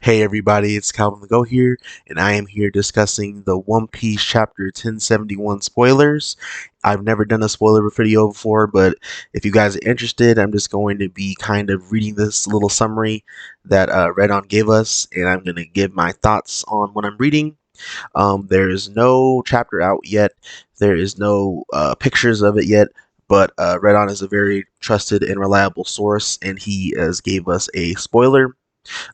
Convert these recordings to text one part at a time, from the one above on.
Hey everybody, it's Calvin the Go here, and I am here discussing the One Piece Chapter 1071 spoilers. I've never done a spoiler video before, but if you guys are interested, I'm just going to be kind of reading this little summary that Redon gave us, and I'm going to give my thoughts on what I'm reading. There is no chapter out yet, there is no pictures of it yet, but Redon is a very trusted and reliable source, and he has gave us a spoiler,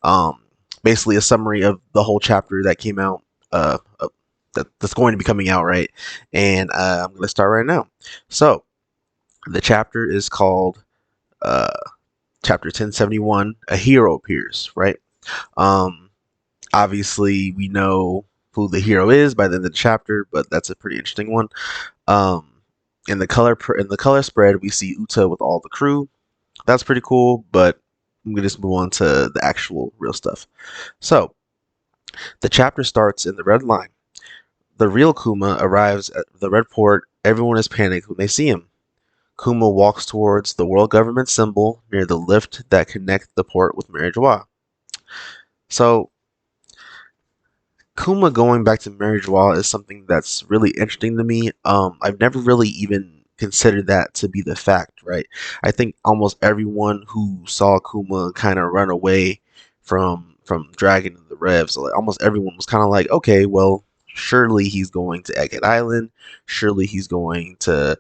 um, basically a summary of the whole chapter that came out, that's going to be coming out, right? And I'm going to start right now. So the chapter is called uh, chapter 1071. A hero appears, right? Um, Obviously, we know who the hero is by the end of the chapter, but that's a pretty interesting one. Um, in the color spread, we see Uta with all the crew. That's pretty cool, but I'm gonna just move on to the actual real stuff. So, the chapter starts in the red line. The real Kuma arrives at the red port. Everyone is panicked when they see him. Kuma walks towards the world government symbol near the lift that connects the port with Mary Joie. So, Kuma going back to Mary Joie is something that's really interesting to me. I've never really even considered that to be the fact, right? I think almost everyone who saw Kuma kind of run away from Dragon and the Revs, like almost everyone was kind of like, okay, well, surely he's going to Egghead Island, surely he's going to,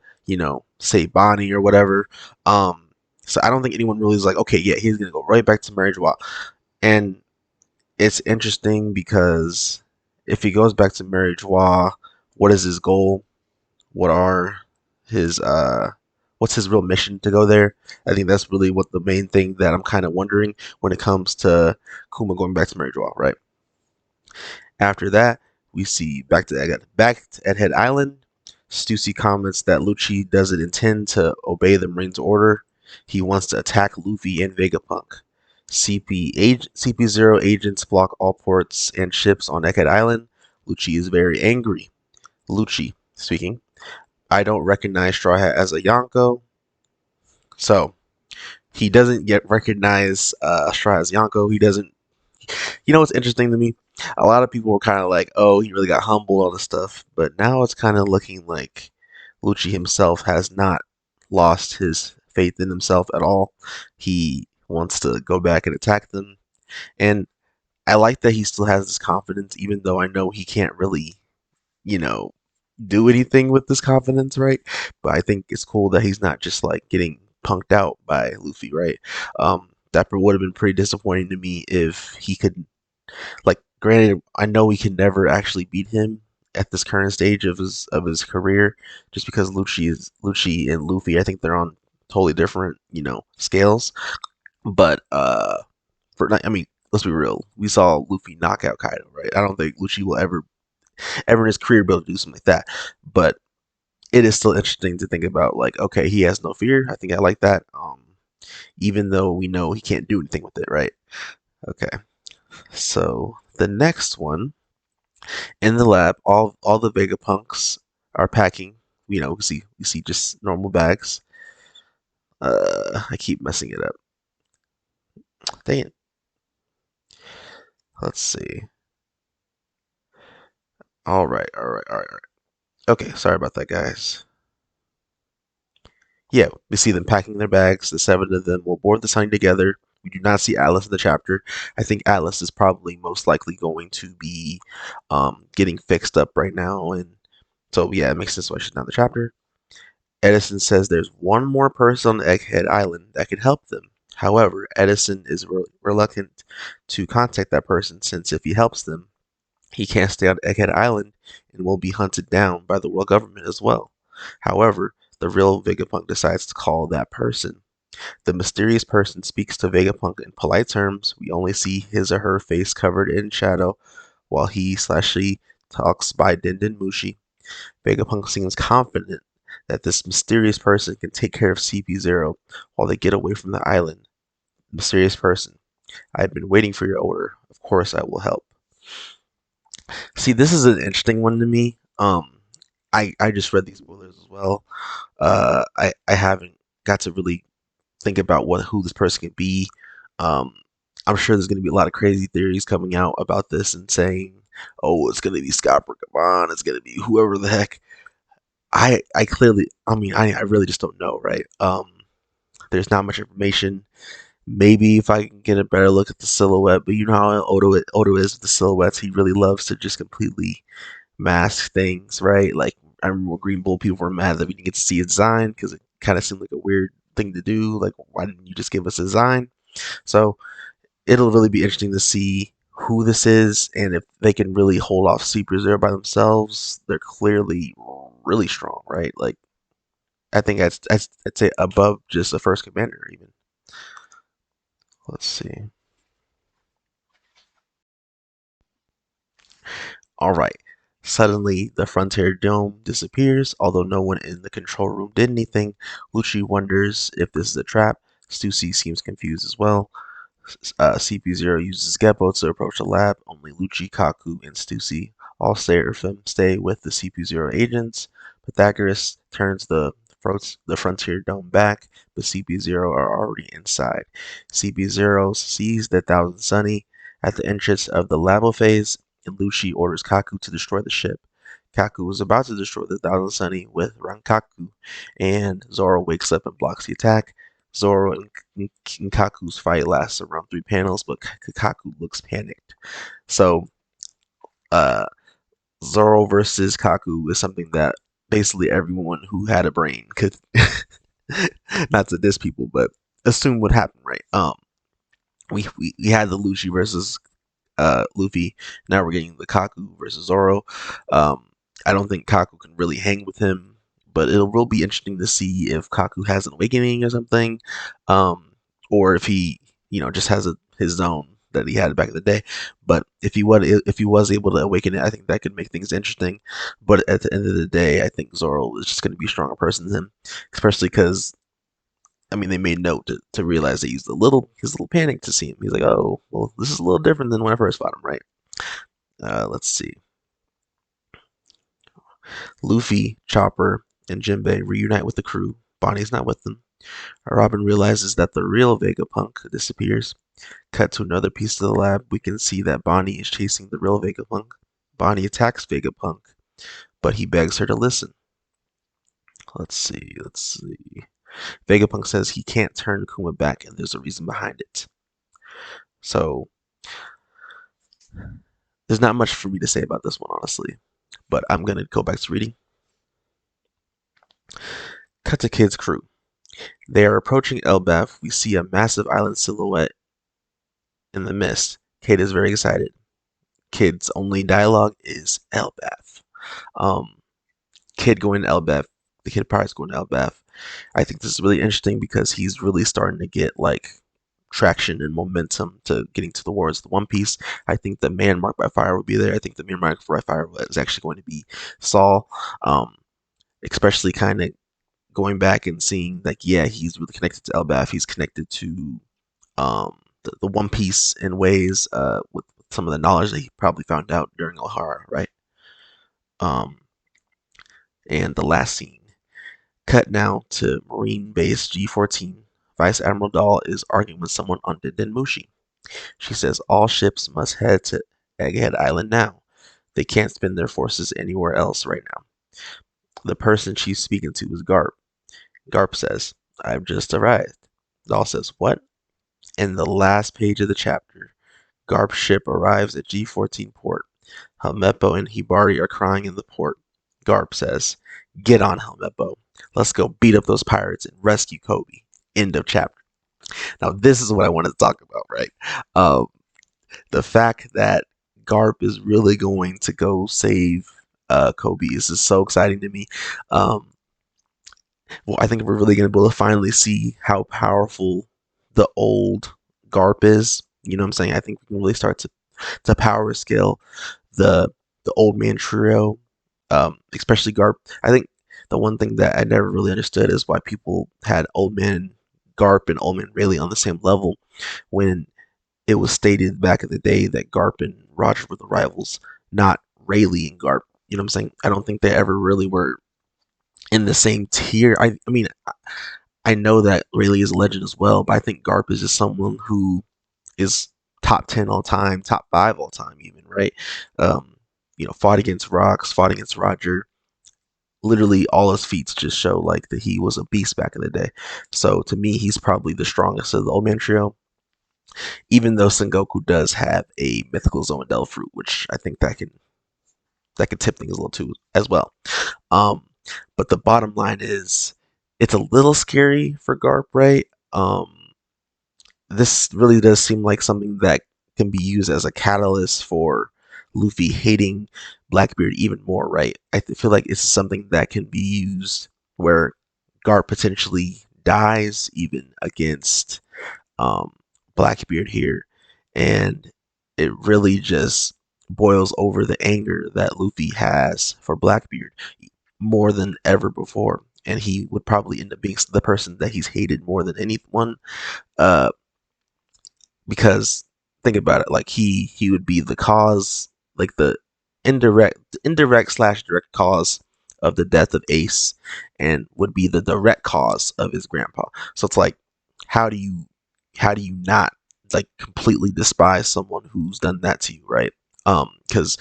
save Bonnie or whatever. Um, so I don't think anyone really is like, okay, yeah, he's gonna go right back to Mary Joie. And it's interesting because if he goes back to Mary Joie, what is his goal? What are his what's his real mission to go there? I think that's really what the main thing that I'm kind of wondering when it comes to Kuma going back to Mary Joie, right? After that, we see back to Egghead Island. Stussy comments that Lucci doesn't intend to obey the Marine's order. He wants to attack Luffy and Vegapunk. CP0 agents block all ports and ships on Egghead Island. Lucci is very angry. Lucci speaking. I don't recognize Straw Hat as a Yonko. So, he doesn't yet recognize Straw Hat as Yonko. He doesn't. You know what's interesting to me? A lot of people were kind of like, oh, he really got humbled on this stuff. But now it's kind of looking like Lucci himself has not lost his faith in himself at all. He wants to go back and attack them. And I like that he still has this confidence, even though I know he can't really, you know, do anything with this confidence, right? But I think it's cool that he's not just like getting punked out by Luffy, right? That would have been pretty disappointing to me if he could, like, granted, I know we can never actually beat him at this current stage of his career, just because Lucci and Luffy. I think they're on totally different, scales. But I mean, let's be real. We saw Luffy knock out Kaido, right? I don't think Lucci will ever in his career be able to do something like that. But it is still interesting to think about, like, okay, he has no fear. I think I like that. Even though we know he can't do anything with it, right? Okay. So the next one, in the lab, all the Vegapunks are packing. We see just normal bags. I keep messing it up. Dang it. Let's see. All right, all right, all right, all right. Okay, sorry about that, guys. Yeah, we see them packing their bags. The seven of them will board the Sunny together. We do not see Atlas in the chapter. I think Atlas is probably most likely going to be getting fixed up right now, and so yeah, it makes sense why she's not in the chapter. Edison says there's one more person on Egghead Island that could help them. However, Edison is reluctant to contact that person since if he helps them, he can't stay on Egghead Island and will be hunted down by the world government as well. However, the real Vegapunk decides to call that person. The mysterious person speaks to Vegapunk in polite terms. We only see his or her face covered in shadow while he/she talks by Dindin Mushi. Vegapunk seems confident that this mysterious person can take care of CP0 while they get away from the island. Mysterious person. I've been waiting for your order. Of course I will help. See, this is an interesting one to me. I just read these spoilers as well. I haven't got to really think about who this person could be. Um, I'm sure there's going to be a lot of crazy theories coming out about this and saying, "Oh, it's going to be Scott Burkabon, it's going to be whoever the heck." I clearly, I really just don't know, right? There's not much information. Maybe if I can get a better look at the silhouette, but you know how Odo is with the silhouettes. He really loves to just completely mask things, right? Like I remember Green Bull people were mad that we didn't get to see a design because it kind of seemed like a weird thing to do. Like, why didn't you just give us a design? So it'll really be interesting to see who this is and if they can really hold off Super Zero by themselves. They're clearly really strong, right? Like I think I'd say above just a first commander even. Let's see. All right. Suddenly, the Frontier Dome disappears. Although no one in the control room did anything, Lucci wonders if this is a trap. Stussy seems confused as well. CP0 uses Geppo to approach the lab. Only Lucci, Kaku, and Stussy all stay with the CP0 agents. Pythagoras turns the Frontier Dome back, but CP0 are already inside. CP0 sees the Thousand Sunny at the entrance of the labo phase, and Lucci orders Kaku to destroy the ship. Kaku is about to destroy the Thousand Sunny with Rankaku, and Zoro wakes up and blocks the attack. Zoro and Kaku's fight lasts around 3 panels, but Kaku looks panicked. So, uh, Zoro versus Kaku is something that basically everyone who had a brain could, not to diss people, but assume would happen, right? We had the Lucci versus Luffy. Now we're getting the Kaku versus Zoro. Um, I don't think Kaku can really hang with him, but will be interesting to see if Kaku has an awakening or something, um, or if he, just has his zone that he had back in the day. But if he was able to awaken it, I think that could make things interesting. But at the end of the day, I think Zoro is just going to be a stronger person than him, especially because they made note to realize that his little panic to see him. He's like, oh, well, this is a little different than when I first fought him, right? Let's see. Luffy, Chopper, and Jinbei reunite with the crew. Bonnie's not with them. Robin realizes that the real Vegapunk disappears. Cut to another piece of the lab. We can see that Bonnie is chasing the real Vegapunk. Bonnie attacks Vegapunk, but he begs her to listen. Let's see. Let's see. Vegapunk says he can't turn Kuma back, and there's a reason behind it. So there's not much for me to say about this one, honestly. But I'm gonna go back to reading. Cut to Kid's crew. They are approaching Elbaf. We see a massive island silhouette in the mist. Kid is very excited. Kid's only dialogue is Elbaf. Um, Kid going to Elbaf. The Kid Pirate's going to Elbaf. I think this is really interesting because he's really starting to get like traction and momentum to getting to the wars of the One Piece. I think the man marked by fire will be there. I think the man marked by fire is actually going to be Saul. Um, Especially kind of going back and seeing like, yeah, he's really connected to Elbaf. He's connected to the One Piece in ways with some of the knowledge that he probably found out during Ohara, right? Um, and the last scene. Cut now to Marine Base G14. Vice Admiral Dahl is arguing with someone on Denmushi. She says all ships must head to Egghead Island now. They can't spend their forces anywhere else right now. The person she's speaking to is Garp. Garp says, I've just arrived. Dahl says, what? In the last page of the chapter, Garp's ship arrives at G14 port. Helmeppo and Hibari are crying in the port. Garp says, get on, Helmeppo. Let's go beat up those pirates and rescue Kobe. End of chapter. Now, this is what I wanted to talk about, right? Um, the fact that Garp is really going to go save Kobe is just so exciting to me. Um, well, I think we're really going to be able to finally see how powerful the old Garp is. You know what I'm saying? I think we can really start to power scale the old man trio, especially Garp. I think the one thing that I never really understood is why people had old man Garp and old man Rayleigh on the same level when it was stated back in the day that Garp and Roger were the rivals, not Rayleigh and Garp. You know what I'm saying? I don't think they ever really were in the same tier. I mean, I know that Rayleigh is a legend as well, but I think Garp is just someone who is top 10 all time, top 5 all time, even, right? Um, fought against Rocks, fought against Roger. Literally, all his feats just show like that he was a beast back in the day. So to me, he's probably the strongest of the Old Man Trio. Even though Sengoku does have a mythical Zoandel fruit, which I think that can tip things a little too as well. Um, but the bottom line is, it's a little scary for Garp, right? This really does seem like something that can be used as a catalyst for Luffy hating Blackbeard even more, right? Feel like it's something that can be used where Garp potentially dies even against um, Blackbeard here, and it really just boils over the anger that Luffy has for Blackbeard more than ever before, and he would probably end up being the person that he's hated more than anyone. Uh, because think about it, like he would be the cause, like the indirect slash direct cause of the death of Ace, and would be the direct cause of his grandpa. So it's like, how do you not like completely despise someone who's done that to you, right? Because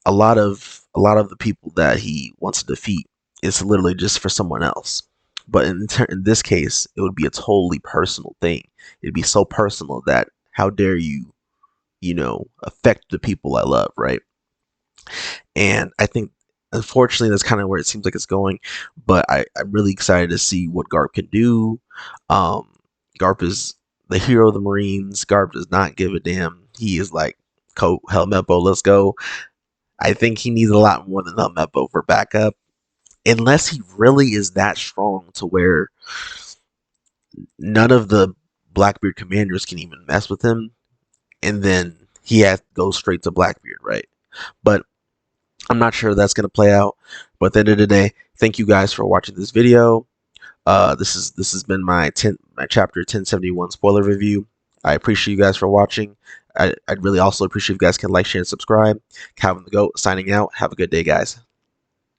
a lot of the people that he wants to defeat is literally just for someone else. But in this case, it would be a totally personal thing. It'd be so personal that how dare you, affect the people I love, right? And I think, unfortunately, that's kind of where it seems like it's going. But I'm really excited to see what Garp can do. Um, Garp is the hero of the Marines. Garp does not give a damn. He is like, Helmeppo, let's go. I think he needs a lot more than Helmeppo for backup, unless he really is that strong to where none of the Blackbeard commanders can even mess with him, and then he has to go straight to Blackbeard, right? But I'm not sure that's going to play out. But at the end of the day, thank you guys for watching this video. This has been my chapter 1071 spoiler review. I appreciate you guys for watching. I'd really also appreciate if you guys can like, share, and subscribe. Calvin the Goat signing out. Have a good day, guys.